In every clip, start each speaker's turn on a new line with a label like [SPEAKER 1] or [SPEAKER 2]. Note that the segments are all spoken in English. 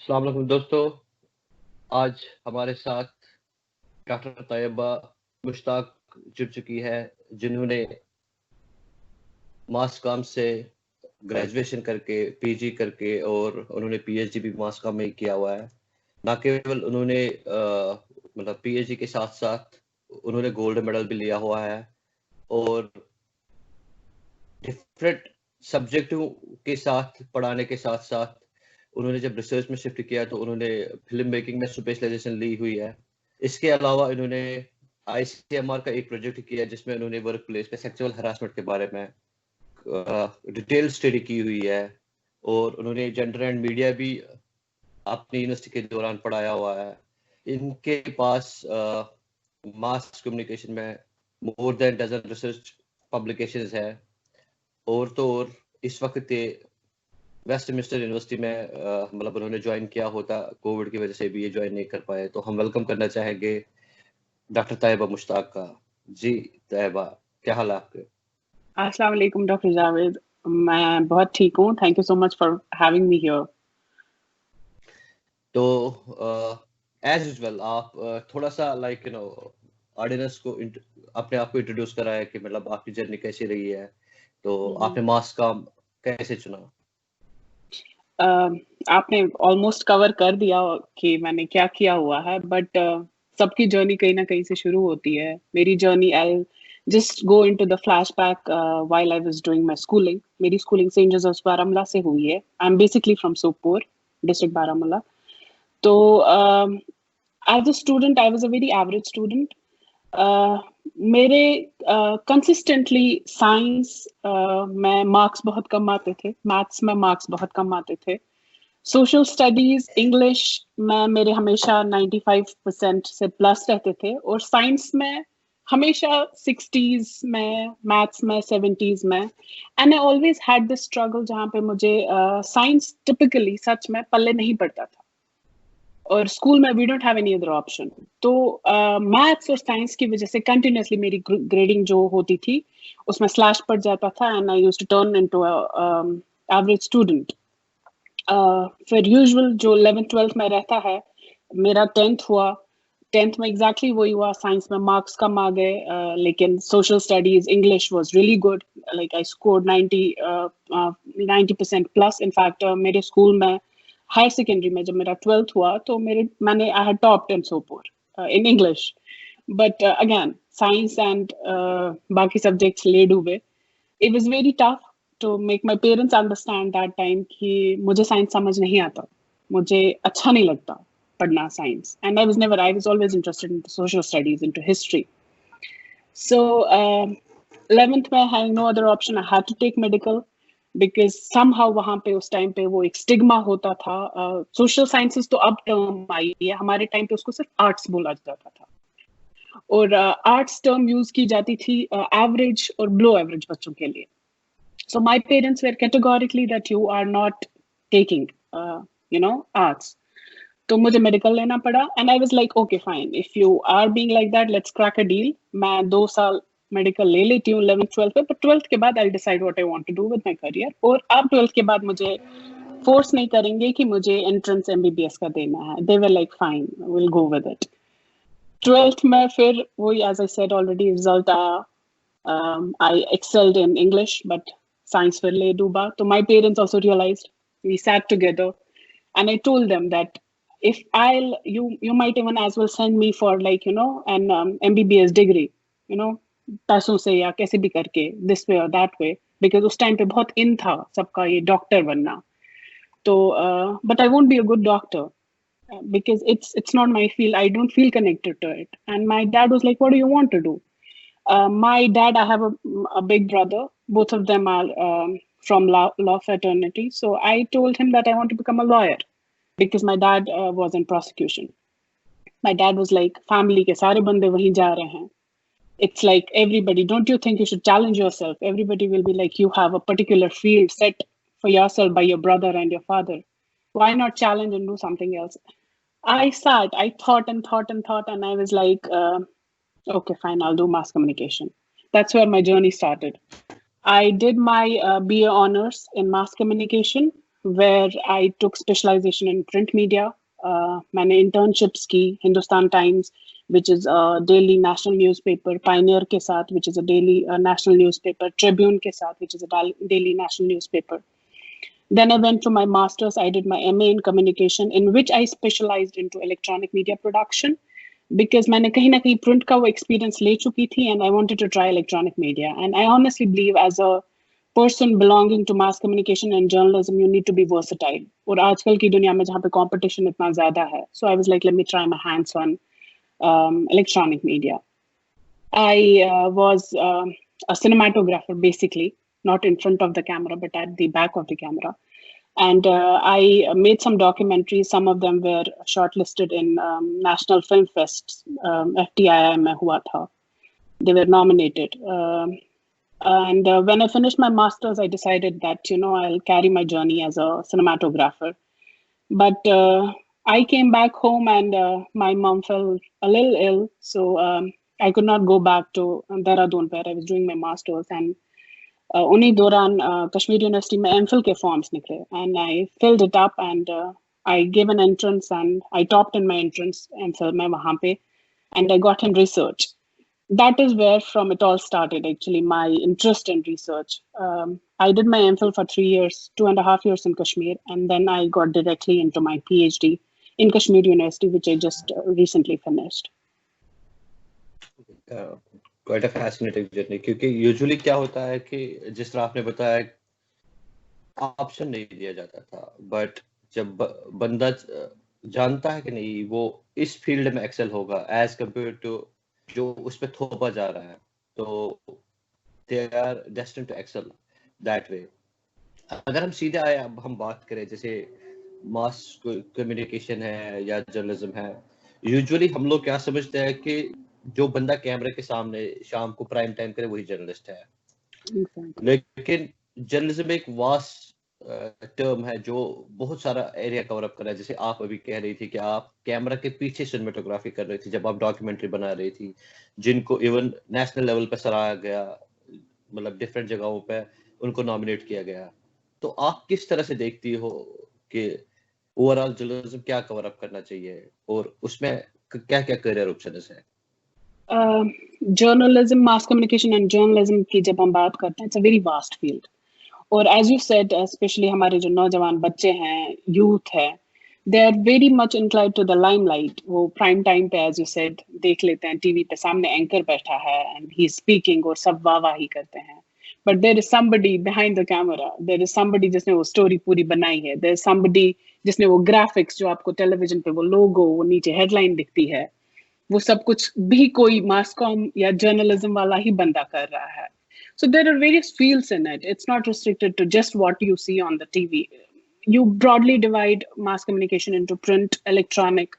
[SPEAKER 1] अस्सलाम वालेकुम दोस्तों। आज हमारे साथ डॉक्टर तैयबा मुश्ताक जुड़ चुकी है, जिन्होंने मास कॉम से ग्रेजुएशन करके, पीजी करके और उन्होंने पीएचडी भी मास कॉम में ही किया हुआ है। ना केवल उन्होंने मतलब पीएचडी के साथ-साथ उन्होंने गोल्ड मेडल भी लिया हुआ है और डिफरेंट सब्जेक्टों के साथ पढ़ाने के साथ-साथ उन्होंने जब रिसर्च में शिफ्ट किया तो उन्होंने फिल्म मेकिंग में स्पेशलाइजेशन ली हुई है। इसके अलावा इन्होंने आईसीएमआर का एक प्रोजेक्ट किया जिसमें उन्होंने वर्क प्लेस पे सेक्सुअल हरासमेंट के बारे में डिटेल स्टडी की हुई है और उन्होंने जेंडर एंड मीडिया भी अपनी यूनिवर्सिटी के दौरान पढ़ाया हुआ है। इनके पास मास कम्युनिकेशन में more than dozen research publications है और तो और इस वक्त ये वेस्टमिंस्टर यूनिवर्सिटी में मतलब उन्होंने ज्वाइन किया होता, कोविड की वजह से भी ये ज्वाइन नहीं कर पाए। तो हम वेलकम करना चाहेंगे डॉक्टर तैयबा मुश्ताक का। जी तैयबा, क्या हाल है आपके?
[SPEAKER 2] अस्सलाम वालेकुम डॉक्टर जावेद। मैं बहुत ठीक हूँ। Thank you so much for having me here.
[SPEAKER 1] तो एज यूजुअल आप थोड़ा सा लाइक ऑडियंस को अपने आप को इंट्रोड्यूस कराया कि मतलब आपकी जर्नी कैसी रही है, तो आपने मास कॉम कैसे चुना?
[SPEAKER 2] आपने ऑलमोस्ट कवर कर दिया कि मैंने क्या किया हुआ है, बट सबकी जर्नी कहीं ना कहीं से शुरू होती है। मेरी journey I just go into the flashback while I was doing my schooling. मेरी स्कूलिंग सेंट जोसेफ्स बारामूला से हुई है। I am basically from Sopore district Baramulla. तो as a student I was a very average student. मेरे कंसिस्टेंटली साइंस में marks बहुत कम आते थे, मैथ्स में मार्क्स बहुत कम आते थे। सोशल स्टडीज इंग्लिश में मेरे हमेशा 95% से प्लस रहते थे और साइंस में हमेशा 60s में, मैथ्स में 70s में। And I always had this struggle जहाँ पे मुझे साइंस टिपिकली सच में पल्ले नहीं पड़ता था और स्कूल में we don't have any other option. तो मैथ्स और साइंस की वजह से कंटिन्यूसली मेरी ग्रेडिंग जो होती थी उसमें स्लैश पड़ जाता था and I used to turn into average student. फिर यूजुअल जो 11th 12th में रहता है, मेरा 10th हुआ। 10th में एग्जैक्टली वही हुआ, साइंस में मार्क्स कम आ गए, लेकिन social studies English was really good. Like I scored 90% plus. In fact मेरे स्कूल में हायर सेकेंडरी में जब मेरा 12th हुआ तो मैंने I had topped in Sopore in English. But again science and बाकी सब्जेक्ट्स ले डूबे। It was very tough to make my parents understand that time कि मुझे साइंस समझ नहीं आता, मुझे अच्छा नहीं लगता पढ़ना science. And I was always interested in social studies, into history. So 11th में having no other option I had to take medical because somehow वहाँ पे उस टाइम पे वो एक स्टिग्मा होता था। सोशल साइंसेस तो अब टर्म आई है, हमारे टाइम पे उसको सिर्फ आर्ट्स बोला जाता था और आर्ट्स टर्म यूज की जाती थी एवरेज और बिलो एवरेज बच्चों के लिए। So my parents were categorically that you are not taking, arts. तो मुझे मेडिकल लेना पड़ा and I was like, okay, fine. If you are being like that, let's crack a deal. मैं 2 साल मेडिकल ले लेती हूँ 11th 12th पे, but 12th के बाद I'll decide what I want to do with my career. और अब 12th के बाद मुझे फोर्स नहीं करेंगे कि मुझे एंट्रेंस एमबीबीएस का देना है। They were like, fine, we'll go with it. 12th में फिर वही, as I said already, result आया. I excelled in English, but science फिर ले डूबा. तो my parents also realized. We sat together and I told them that if you might even as well send me for like an MBBS degree, पैसों से या कैसे भी करके, this way or that way, because उस time पे बहुत इन था सबका ये डॉक्टर बनना. तो but I won't be a good doctor because it's not my field. I don't feel connected to it. And my dad was like, what do you want to do? My dad, I have a big brother. Both of them are from law fraternity. So I told him that I want to become a lawyer because my dad was in prosecution. My dad was like, family ke sare bande wahi ja rahe hain. It's like everybody, don't you think you should challenge yourself? Everybody will be like, you have a particular field set for yourself by your brother and your father. Why not challenge and do something else? I thought and thought and thought, and I was like, okay, fine, I'll do mass communication. That's where my journey started. I did my BA honors in mass communication. where I took specialization in print media. मैंने internships की Hindustan Times, which is a daily national newspaper, Pioneer के साथ, which is a daily national newspaper, Tribune के साथ, which is a daily national newspaper. Then I went to my master's. I did my MA in communication, in which I specialized into electronic media production, because मैंने कहीं ना कहीं print का वो experience ले चुकी थी, and I wanted to try electronic media. And I honestly believe, as a person belonging to mass communication and journalism, you need to be versatile. और आजकल की दुनिया में जहाँ पे competition इतना ज़्यादा है, so I was like, let me try my hands on electronic media. I was a cinematographer, basically, not in front of the camera, but at the back of the camera. And I made some documentaries. Some of them were shortlisted in National Film Fest. FTII mein hua tha. They were nominated. And when I finished my master's, I decided that, I'll carry my journey as a cinematographer. But I came back home, and my mom fell a little ill. So I could not go back to Dehradun, where I was doing my master's. And उन्हीं दौरान Kashmir university में MPhil के forms निकले, and I filled it up, and I gave an entrance, and I topped in my entrance MPhil में वहाँ पे, and I got in research. That is where from it all started, actually, my interest in research. I did my MPhil for 3 years, 2.5 years in Kashmir, and then I got directly into my PhD in Kashmir University, which I just recently finished.
[SPEAKER 1] Quite a fascinating journey, क्योंकि usually क्या होता है कि जिस तरह आपने बताया option नहीं दिया जाता था, बट जब बंदा जानता है कि नहीं वो इस फील्ड में एक्सेल होगा एज कंपेयर टू जो उस पे थोपा जा रहा है, तो they are destined to excel that way. अगर हम सीधे आए, अब हम बात करें जैसे मास कम्युनिकेशन है या जर्नलिज्म है, यूजुअली हम लोग क्या समझते हैं कि जो बंदा कैमरे के सामने शाम को प्राइम टाइम करे वही जर्नलिस्ट है. लेकिन जर्नलिज्म एक वास्ट टर्म है जो बहुत सारा एरिया कवर अप कर रहा है. जैसे आप अभी कह रही थी कि आप कैमरा के पीछे सिनेमेटोग्राफी कर रही थी जब आप डॉक्यूमेंट्री बना रही थी, जिनको इवन नेशनल लेवल पे सराहा गया, मतलब डिफरेंट जगहों पे उनको नॉमिनेट किया गया. तो आप किस तरह से देखती हो कि ओवरऑल जर्नलिज्म क्या कवर अप करना चाहिए और उसमें क्या क्या करियर ऑप्शंस है?
[SPEAKER 2] Journalism, mass communication and journalism की जब हम बात करते हैं, it's a very vast field. और as you said, especially हमारे जो नौजवान बच्चे हैं, youth है, they are very much inclined to the limelight. वो prime time पे, as you said, देख लेते हैं TV पे सामने anchor बैठा है and he is speaking और सब वाह ही करते हैं. But there is somebody behind the camera. There is somebody जिसने वो story पूरी बनाई है. There is somebody जिसने वो graphics जो आपको television पे वो logo, वो नीचे headline दिखती है, वो सब कुछ भी कोई मास कॉम या जर्नलिज्म वाला ही बंदा कर रहा है. So there are various fields in it. It's not restricted to just what you see on the TV. You broadly divide mass communication into print, electronic,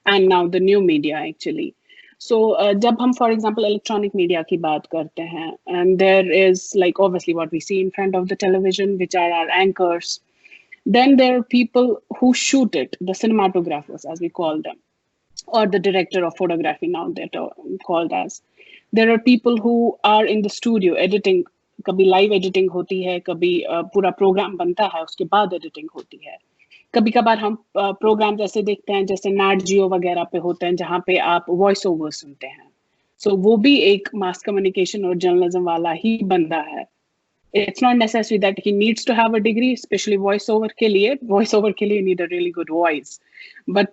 [SPEAKER 2] and now the new media, actually. So जब हम, for example, electronic media की बात करते हैं, and there is like obviously what we see in front of the television, which are our anchors. Then there are people who shoot it, the cinematographers, as we call them, or the director of photography now that are called as. There are people who are in the studio editing. कभी live editing होती है, कभी पूरा program बनता है, उसके बाद editing होती है. कभी कभार हम programs ऐसे देखते हैं जैसे Nat Geo वगैरह पे होते हैं जहाँ पे आप voice over सुनते हैं. So वो भी एक mass communication और journalism वाला ही बंदा है. It's not necessary that he needs to have a degree, especially voiceover के लिए. Voiceover के लिए you need a really good voice. But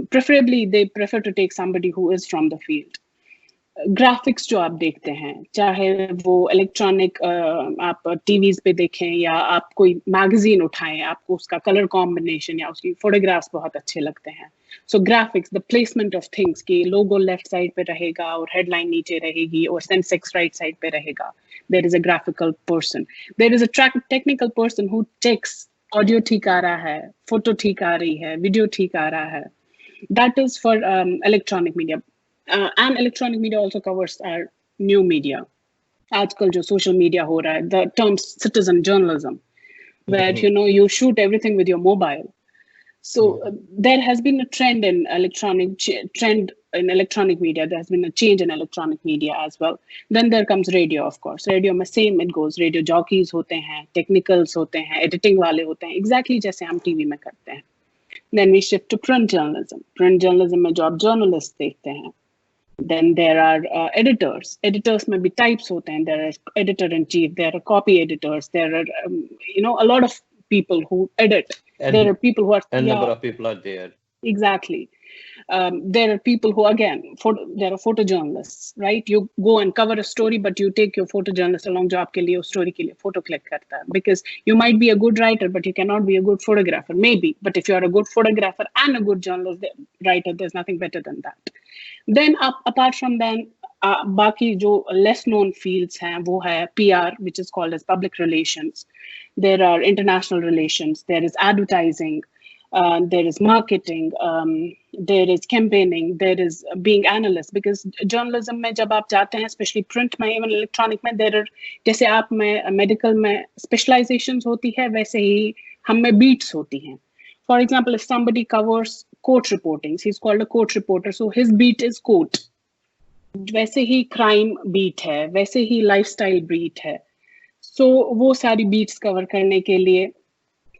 [SPEAKER 2] preferably they prefer to take somebody who is from the field. Graphics जो आप देखते हैं, चाहे वो electronic आप TVs पे देखें या आप कोई magazine उठाएं, आपको उसका color combination या उसकी photographs बहुत अच्छे लगते हैं. So graphics, the placement of things, कि logo left side पे रहेगा और headline नीचे रहेगी और sensex right side पे रहेगा. There is a graphical person. There is a technical person who checks audio ठीक आ रहा है, photo ठीक आ रही है, video ठीक आ रहा है. That is for electronic media. And electronic media also covers our new media. आजकल जो social media हो रहा है, the term citizen journalism, where you shoot everything with your mobile. So there has been a trend in electronic trend in electronic media. There has been a change in electronic media as well. Then there comes radio, of course. Radio में same it goes. Radio jockeys होते हैं, technicals होते हैं, editing वाले होते हैं, exactly जैसे हम TV में करते हैं. Then we shift to print journalism. Print journalism में जो आप journalists देखते हैं. Then there are editors. Editors में भी types होते हैं. There are editor-in-chief. There are copy editors. There are a lot of people who edit.
[SPEAKER 1] And
[SPEAKER 2] there are people who are
[SPEAKER 1] number of people are there.
[SPEAKER 2] Exactly. There are people who, again, there are photojournalists, right? You go and cover a story, but you take your photojournalist along जो आपके लिए उस story के लिए photo click करता है. Because you might be a good writer, but you cannot be a good photographer. Maybe, but if you are a good photographer and a good journalist writer, there's nothing better than that. Then apart from then, बाकी जो less known fields हैं, वो है PR, which is called as public relations. There are international relations. There is advertising. There is marketing, there is campaigning, there is being analyst. Because journalism में जब आप जाते हैं, especially print में, even electronic में, there are जैसे आप में medical में specializations होती है, वैसे ही हम में beats होती हैं. For example, if somebody covers court reporting, he's called a court reporter, so his beat is court. वैसे ही crime beat है, वैसे ही lifestyle beat है. So वो सारी beats cover करने के लिए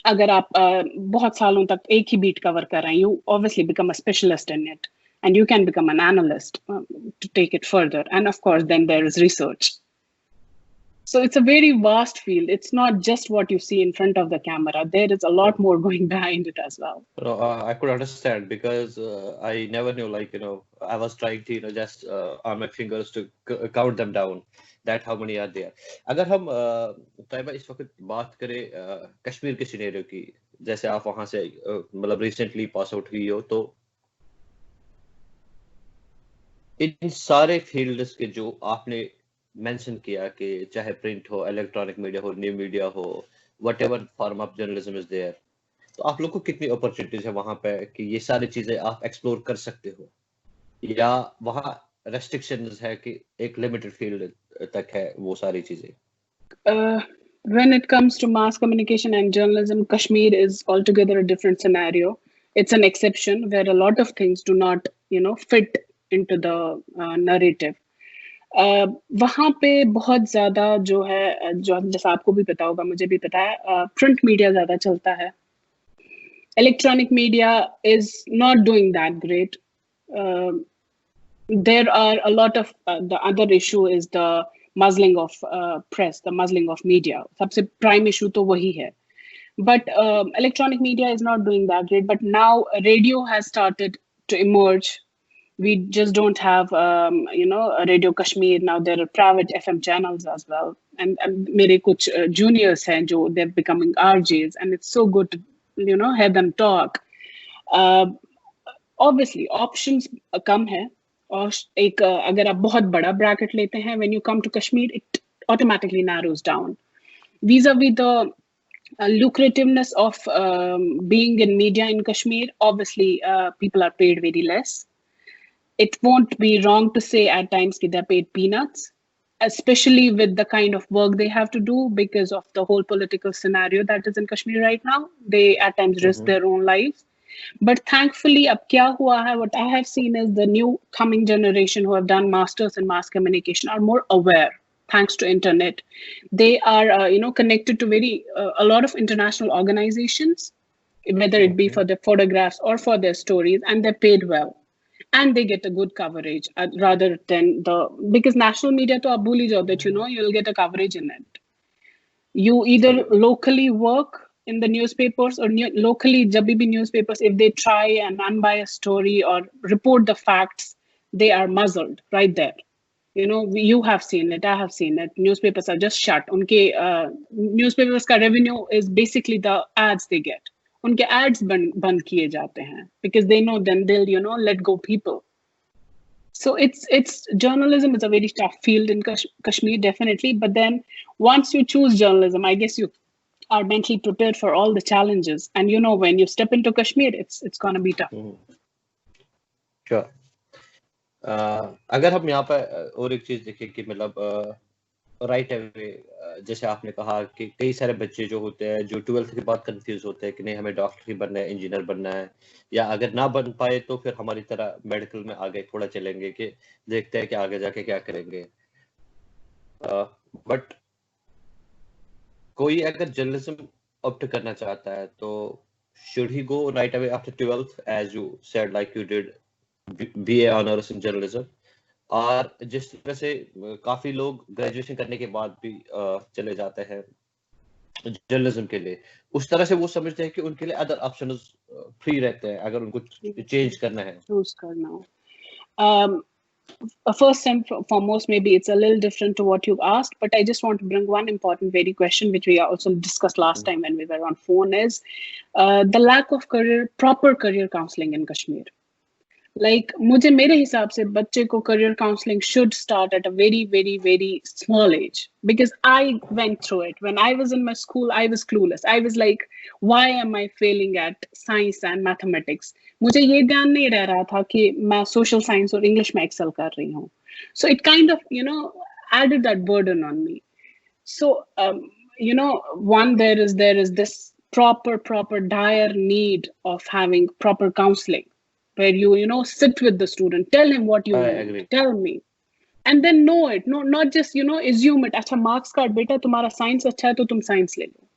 [SPEAKER 2] अगर आप बहुत सालों तक एक ही बीट कवर कर रहे हैं, you obviously become a specialist in it, and you can become an analyst to take it further. And of course, then there is research. So it's a very vast field. It's not just what you see in front of the camera. There is a lot more going behind it as well.
[SPEAKER 1] I could understand because I never knew, I was trying to, just on my fingers to count them down. That how many are there. अगर हम तैयबा इस वक्त बात करें कश्मीर के scenario की, जैसे आप वहां से मतलब रिसेंटली पास आउट हुई हो, तो इन सारे फील्ड्स के जो आपने मेंशन किया कि चाहे प्रिंट हो, इलेक्ट्रॉनिक मीडिया हो, न्यू मीडिया हो, whatever form of journalism is there, तो आप लोग को कितनी अपॉर्चुनिटीज है वहां पे कि ये सारी चीजें आप एक्सप्लोर कर सकते हो, या वहां रेस्ट्रिक्शंस है कि एक लिमिटेड फील्ड तक है वो सारी चीजें?
[SPEAKER 2] When it comes to mass communication and journalism, Kashmir is altogether a different scenario. It's an exception where a lot of things do not, fit into the narrative. वहाँ पे बहुत ज्यादा जो है, जो जैसा आपको भी पता होगा, मुझे भी पता है, प्रिंट मीडिया ज्यादा चलता है. Electronic media is not doing that great. There are a lot of the other issue is the muzzling of press, the muzzling of media. सबसे prime issue तो वही है. But electronic media is not doing that great. But now radio has started to emerge. We just don't have, Radio Kashmir. Now there are private FM channels as well. And मेरे कुछ juniors हैं जो they're becoming RJs, and it's so good to, hear them talk. Obviously, options कम है. और एक अगर आप बहुत बड़ा ब्रैकेट लेते हैं, when you come to Kashmir, it automatically narrows down. Vis-a-vis the lucrativeness of being in media in Kashmir, obviously people are paid very less. It won't be wrong to say at times that they're paid peanuts, especially with the kind of work they have to do because of the whole political scenario that is in Kashmir right now. They at times risk their own lives. But thankfully, ab kya hua hai, what I have seen is the new coming generation who have done masters in mass communication are more aware, thanks to internet. They are, connected to a lot of international organizations, whether it be for their photographs or for their stories, and they're paid well. And they get a good coverage rather than because national media to ab bhul hi jao that, you'll get a coverage in it. You either locally work in the newspapers or locally, jab bhi newspapers, if they try an unbiased story or report the facts, they are muzzled right there. You have seen it, I have seen it. Newspapers are just shut. Unke newspapers ka revenue is basically the ads they get. Unke ads band kiye jate hain because they know then they'll, let go people. So it's journalism is a very tough field in Kashmir, definitely. But then once you choose journalism, I guess you are mentally prepared for all the challenges, and when you step into Kashmir, it's gonna be tough.
[SPEAKER 1] Sure. अगर हम यहाँ पे और एक चीज देखें कि मतलब राइट अवे, जैसे आपने कहा कि कई सारे बच्चे जो होते हैं जो 12th के बाद कंफ्यूज होते हैं कि नहीं हमें डॉक्टर ही बनना है, इंजीनियर बनना है, या अगर ना बन पाए तो फिर हमारी तरह मेडिकल में आगे थोड़ा चलेंगे कि देखते हैं कि आगे जाके क्या करेंगे। बट कोई अगर जर्नलिज्म ऑप्ट करना चाहता है तो should he go right away after 12th as you said like you did BA honors in journalism, और जिस तरह से काफी लोग ग्रेजुएशन करने के बाद भी चले जाते हैं जर्नलिज्म के लिए, उस तरह से वो समझते हैं कि उनके लिए अदर ऑप्शंस फ्री रहते हैं अगर उनको चेंज करना है,
[SPEAKER 2] चूज करना हो। First and foremost, maybe it's a little different to what you've asked, but I just want to bring one important very question which we also discussed last time when we were on phone is the lack of proper career counseling in Kashmir. Like मुझे मेरे हिसाब से बच्चे को career counseling should start at a very very very small age, because I went through it when I was in my school. I was clueless. I was like, why am I failing at science and mathematics? मुझे ये ध्यान नहीं रह रहा था कि मैं social science और English में excel कर रही हूँ. So it kind of added that burden on me. So one, there is this proper dire need of having proper counseling where you sit with the student, tell him what you want, tell me, and then know it. No, not just assume it. Acha marks card beta tumhara science अच्छा है तो तुम science ले लो.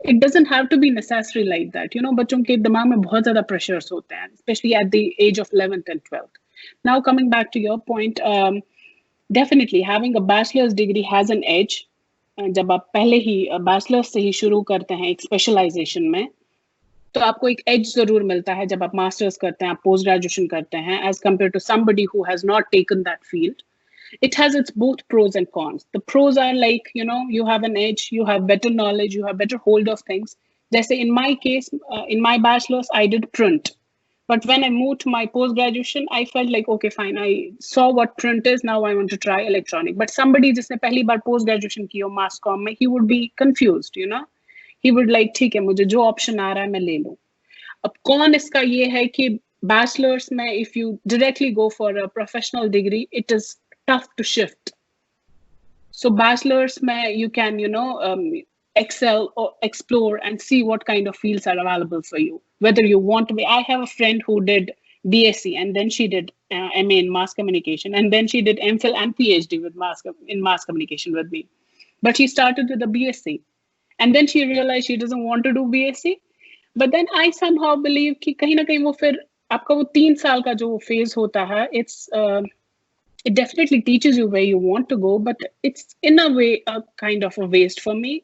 [SPEAKER 2] It doesn't have to be necessary like that. बच्चों के दिमाग में बहुत ज़्यादा pressures होते हैं, especially at the age of 11th and 12th. Now coming back to your point, definitely having a bachelor's degree has an edge. जब आप पहले ही bachelor's से ही शुरू करते हैं एक specialization में, तो आपको एक एज जरूर मिलता है जब आप मास्टर्स करते हैं, आप पोस्ट ग्रेजुएशन करते हैं, as compare to somebody who has not taken that field. It has its both pros and cons. The pros are like, you have an edge, you have better knowledge, you have better hold of things. Jaise in my case, in my bachelor's, I did print. But when I moved to my post-graduation, I felt like, okay, fine, I saw what print is, now I want to try electronic. But somebody जिसने पहली बार post-graduation की हो mass comm में, he would be confused, He would like, ठीक है, मुझे जो option आ रहा है मैं ले लूँ. अब कौन इसका ये है कि bachelor's में if you directly go for a professional degree, it is tough to shift. So bachelor's में you can excel or explore and see what kind of fields are available for you, whether you want to be. I have a friend who did BSc and then she did MA in mass communication, and then she did MPhil and PhD in mass communication with me, but she started with a BSc and then she realized she doesn't want to do BSc. But then I somehow believe कि कहीं ना कहीं वो फिर आपका वो 3 साल का जो phase होता है, it definitely teaches you where you want to go, but it's in a way a kind of a waste for me.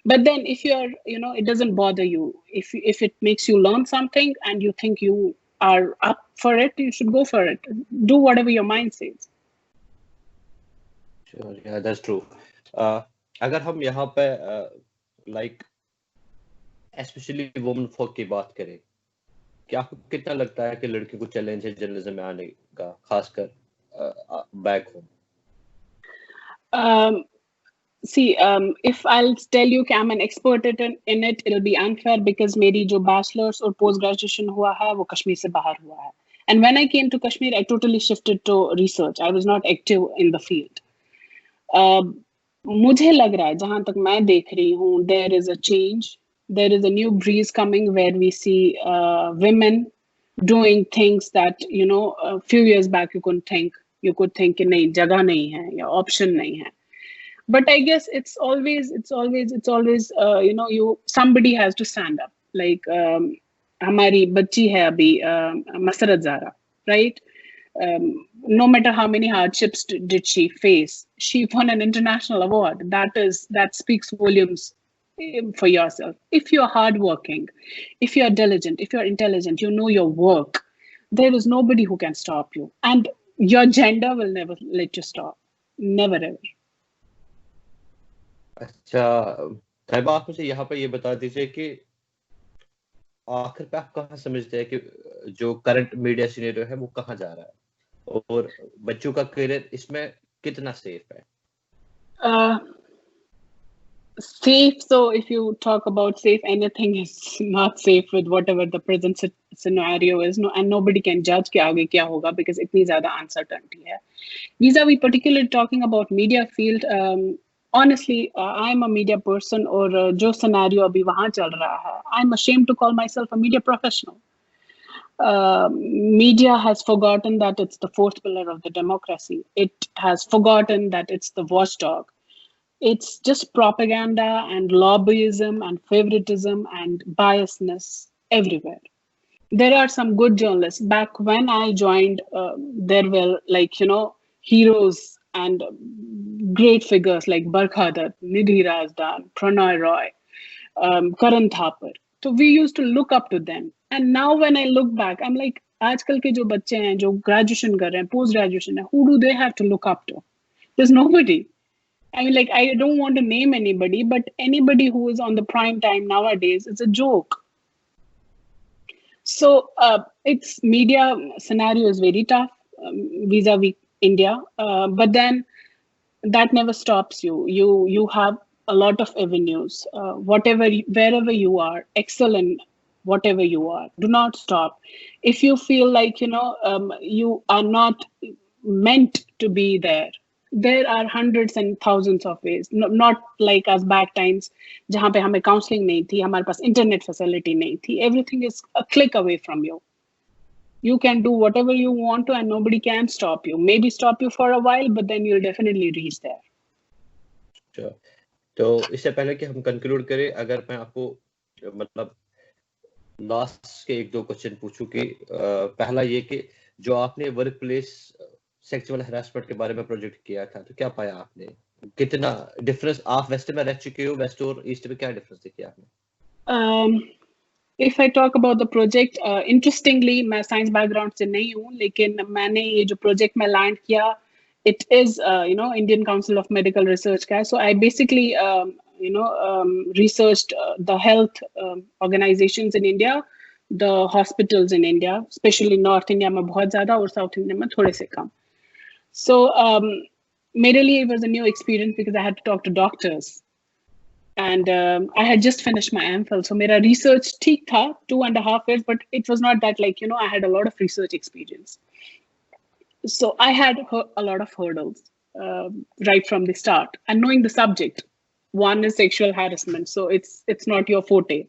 [SPEAKER 2] But then if you're, it doesn't bother you. If it makes you learn something and you think you are up for it, you should go for it. Do whatever your mind says.
[SPEAKER 1] Sure, yeah, that's true. अगर हम यहाँ पे like especially women folk की बात करें, क्या आपको कितना लगता है कि लड़कियों को चैलेंज है जर्नलिज्म में आने का, खासकर back home?
[SPEAKER 2] See, if I'll tell you कि I'm an expert in it, it'll be unfair because मेरी जो bachelor's और post graduation हुआ है वो कश्मीर से बाहर हुआ है. And when I came to Kashmir, I totally shifted to research. I was not active in the field. मुझे लग रहा है जहाँ तक मैं देख रही हूँ, there is a change. There is a new breeze coming where we see women doing things that a few years back you could think कि नहीं, जगह नहीं है या option नहीं है. But I guess it's always somebody has to stand up. Like हमारी बच्ची है अभी मसरत Zaara, right? No matter how many hardships did she face, she won an international award. That speaks volumes for yourself. If you're hardworking, if you're diligent, if you're intelligent, you know your work, there is nobody who can stop you. And your gender will never let you stop. Never ever.
[SPEAKER 1] अच्छा, तैयबा आप मुझे यहाँ पे ये बता दीजिए कि आखिर पे आप कहाँ समझते हैं कि जो करंट मीडिया सिनेरियो है वो कहाँ जा रहा है और बच्चों का करियर इसमें कितना सेफ है?
[SPEAKER 2] Safe, so if you talk about safe, anything is not safe with whatever the present scenario is. No, and nobody can judge कि आगे क्या होगा because इतनी ज़्यादा uncertainty है. Vis-a-vis particularly talking about media field, honestly, I'm a media person, or जो scenario अभी वहाँ चल रहा है, I'm ashamed to call myself a media professional. Media has forgotten that it's the fourth pillar of the democracy. It has forgotten that it's the watchdog. It's just propaganda and lobbyism and favoritism and biasness everywhere. There are some good journalists. Back when I joined, there were, like, heroes and great figures like Barkhadat, Nidhi Razdan, Pranay Roy, Karan Thapar. So we used to look up to them. And now when I look back, I'm like, आजकल के जो बच्चे हैं जो graduation कर रहे हैं, post graduation है, who do they have to look up to? There's nobody. I mean, like, I don't want to name anybody, but anybody who is on the prime time nowadays, it's a joke. So its media scenario is very tough vis-a-vis India, but then that never stops you. You have a lot of avenues. Wherever you are, excel in whatever you are. Do not stop. If you feel like you are not meant to be there, there are hundreds and thousands of ways. Not like us back times, जहाँ पे हमें counseling नहीं थी, हमारे पास internet facility नहीं थी. Everything is a click away from you. You can do whatever you want to, and nobody can stop you. Maybe stop you for a while, but then you'll definitely reach there.
[SPEAKER 1] Sure. तो इससे पहले कि हम conclude करें, अगर मैं आपको मतलब last के एक दो क्वेश्चन पूछूं कि पहला ये कि जो आपने वर्क प्लेस सेक्सुअल हरासमेंट के बारे में प्रोजेक्ट किया था, तो क्या पाया आपने? कितना डिफरेंस? आप वेस्ट में रह चुके हो, वेस्ट और ईस्ट में क्या डिफरेंस देखिए आपने?
[SPEAKER 2] If I talk about the project, interestingly, मैं साइंस बैकग्राउंड से नहीं हूँ, लेकिन मैंने ये जो प्रोजेक्ट में लैंड किया, it is Indian Council of Medical Research का है. So I basically researched the health organizations in India, the hospitals in India, especially North India में बहुत ज़्यादा और South India में थोड़े से कम. So मेरे लिए it was a new experience because I had to talk to doctors. And I had just finished my MPhil, so मेरा research ठीक था, 2.5 years, but it was not that, like, I had a lot of research experience. So I had a lot of hurdles right from the start. And knowing the subject, one is sexual harassment, so it's not your forte.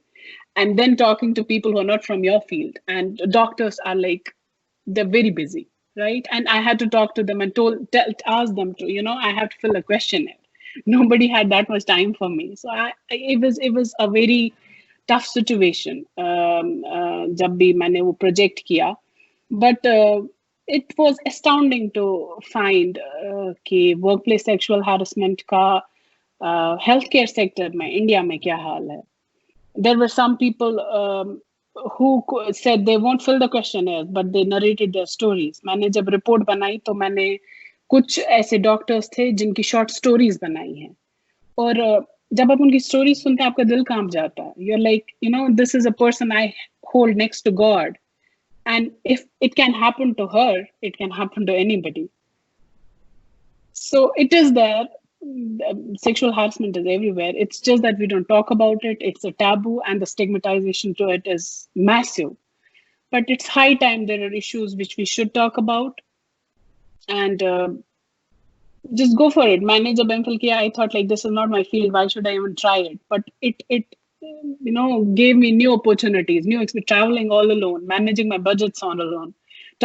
[SPEAKER 2] And then talking to people who are not from your field, and doctors are like, they're very busy, right? And I had to talk to them and ask them to, I have to fill a questionnaire. Nobody had that much time for me, so it was a very tough situation जब भी मैंने वो project किया, but it was astounding to find कि workplace sexual harassment का healthcare sector में India में क्या हाल है. There were some people who said they won't fill the questionnaires, but they narrated their stories. मैंने जब report बनाई तो मैंने कुछ ऐसे डॉक्टर्स थे जिनकी शॉर्ट स्टोरीज बनाई हैं, और जब आप उनकी स्टोरी सुनते हैं आपका दिल कांप जाता है. You are like, this is a person I hold next to God, and if it can happen to her, it can happen to anybody. So it is there. Sexual harassment is everywhere. It's just that we don't talk about it. It's a taboo, and the stigmatization to it is massive. But it's high time there are issues which we should talk about. And just go for it. मैंने जब MPhil किया, I thought like, this is not my field. Why should I even try it? But it gave me new opportunities, new experience, traveling all alone, managing my budgets on alone,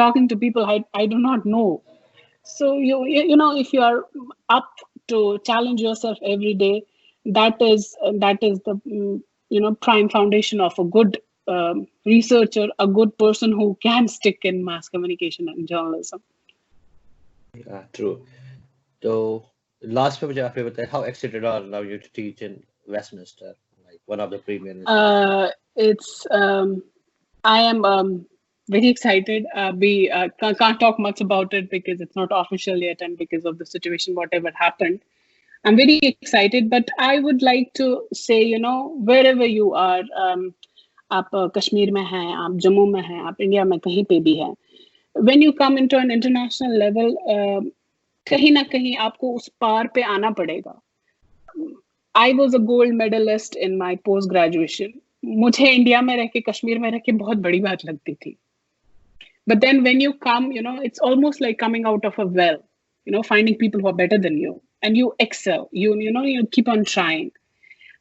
[SPEAKER 2] talking to people I do not know. So if you are up to challenge yourself every day, that is the prime foundation of a good researcher, a good person who can stick in mass communication and journalism.
[SPEAKER 1] Yeah, true. So last में मुझे आपने बताया, how excited are now you to teach in Westminster, like one of the premier?
[SPEAKER 2] I am very excited. Can't talk much about it because it's not official yet, and because of the situation, whatever happened. I'm very excited, but I would like to say, wherever you are, आप कश्मीर में हैं, आप जम्मू में हैं, आप India में कहीं पे भी हैं, when you come into an international level, कहीं ना कहीं आपको उस पार पे आना पड़ेगा. I was a gold medalist in my post graduation. मुझे इंडिया में रह के, कश्मीर में रह के बहुत बड़ी बात लगती थी. But then when you come, it's almost like coming out of a well, finding people who are better than you. and you excel, you keep on trying.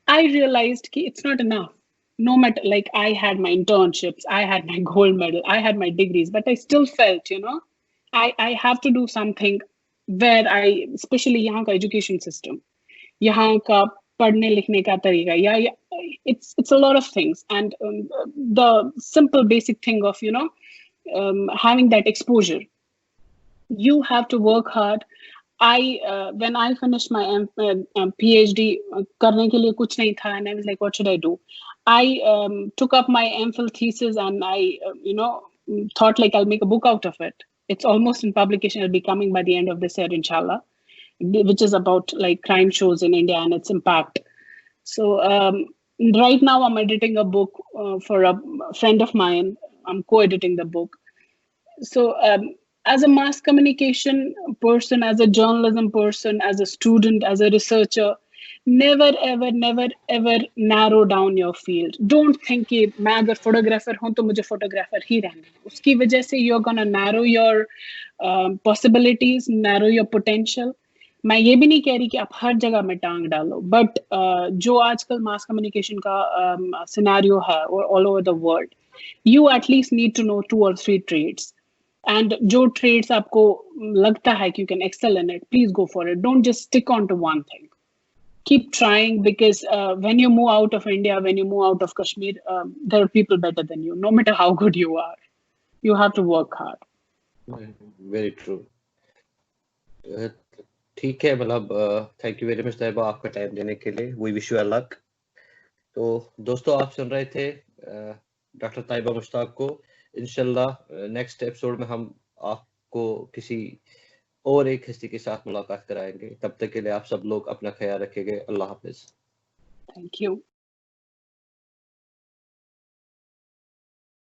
[SPEAKER 2] I realized that it's not enough. No matter, like, I had my internships, I had my gold medal, I had my degrees, but I still felt, I have to do something where especially यहाँ का education system, यहाँ का पढ़ने लिखने का तरीका, it's a lot of things, and the simple basic thing of having that exposure. You have to work hard. When I finished my PhD, करने के लिए कुछ नहीं था, and I was like, what should I do? I took up my MPhil thesis, and I thought like I'll make a book out of it. It's almost in publication. It'll be coming by the end of this year, inshallah, which is about like crime shows in India and its impact. So right now I'm editing a book for a friend of mine. I'm co-editing the book. So as a mass communication person, as a journalism person, as a student, as a researcher, never ever narrow down your field. Don't think कि मैं अगर photographer हूँ तो मुझे photographer ही रहना है. उसकी वजह से you're gonna narrow your possibilities, narrow your potential. मैं ये भी नहीं कह रही कि आप हर जगह में टांग डालो, बट जो आजकल मास कम्युनिकेशन का सिनेरियो है all over the world, you at least need to know 2 or 3 trades, and जो ट्रेड्स आपको लगता है कि you can excel in it, please go for it. Don't just stick on to one thing. Keep trying, because when you move out of India, when you move out of Kashmir, there are people better than you, no matter how good you are. You have to work hard.
[SPEAKER 1] Very true. ठीक है, मतलब thank you very much Tayyaba आपका time देने के लिए. We wish you luck. तो दोस्तों, आप सुन रहे थे डॉक्टर तैयबा मुश्ताक को. इंशाल्लाह नेक्स्ट एपिसोड में हम आपको किसी और एक हस्ती के साथ मुलाकात कराएंगे. तब तक के लिए आप सब लोग अपना ख्याल रखिएगा. अल्लाह हाफिज.
[SPEAKER 2] Thank you.